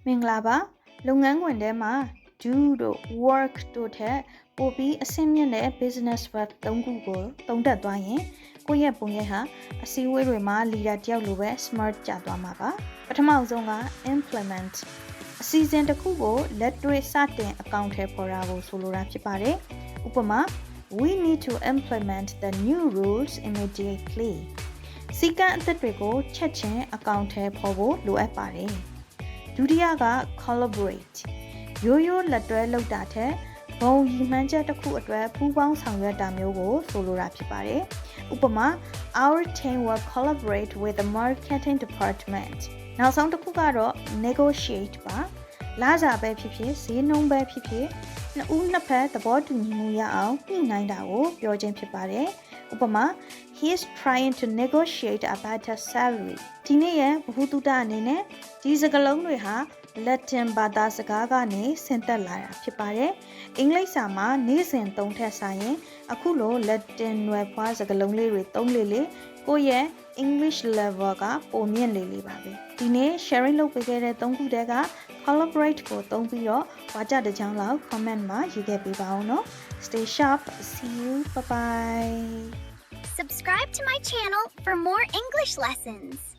မင်္ဂလာပါလုပ်ငန်းခွင်ထဲမှာ do တို့ work တို့ထက်ပိုပြီးအဆင့်မြင့်တဲ့ business verb ၃ခုကိုသုံးတတ်သွားရင်ကိုယ့်ရဲ့ပုံရိပ်ဟာအစည်းအဝေးတွေမှာ leader တယောက်လိုပဲ smart ကျသွားမှာပါပထမဆုံးက implement အစီအစဉ်တစ်ခုကိုလက်တွေ့စတင်အကောင့်ထဲပေါ်တာကိုဆိုလိုတာဖြစ်ပါတယ်ဥပမာ we need to implement the new rules immediately စီကံအသစ်တွေကိုချက်ချင်းအကောင့်ထဲပေါ်ဖို့လိုအပ်ပါတယ်ဒုတိယက collaborate ရိုးရိုးလက်တွဲလုပ်တာထက်ဘုံရည်မှန်းချက်တစ်ခုအတွက်ပူးပေါင်းဆောင်ရွက်တာမျိုးကိုဆိုလိုတာဖြစ်ပါတယ်ဥပမာ our team will collaborate with the marketing department နောက်ဆုံးတစ်ခုကတော့ negotiate ပါလာကြပဲဖြစ်ဖြစ်ဈေးနှုန်းပဲဖြစ်ဖြစ်နှစ်ဦးနှစ်ဖက်သဘောတူညီမှုရအောင်ညှိနှိုင်းတာကိုပြောခြင်းဖြစ်ပါတယ်ဥပမာ he is trying to negotiate a better salary ဒီနေ့ရဲ့ဘ ഹുတုတအနေနဲ့ဒီစကားလုံးတွေဟာ Latin ဘာသာစကားကနေဆင့်သက်လာတာဖြစ်ပါတယ်အင်္ဂလိပ်စာမှာနေ့စဉ်သုံးထက်ဆိုင်ရင်အခုလို Latin နွယ်ဖွားစကားလုံးလေးတွေသုံးလေကိုယ့်ရဲ့ English level ကပိုမြင့်လေပါပဲဒီနေ့ sharing လုပ်ပေးခဲ့တဲ့၃ခုတည်းက collaborate ကိုသုံးပြီးတော့ဝါကြတစ်ကြောင်းလောက် comment မှာရေးခဲ့ပေးပါဦးနော် Stay sharp see you bye bye Subscribe to my channel for more English lessons.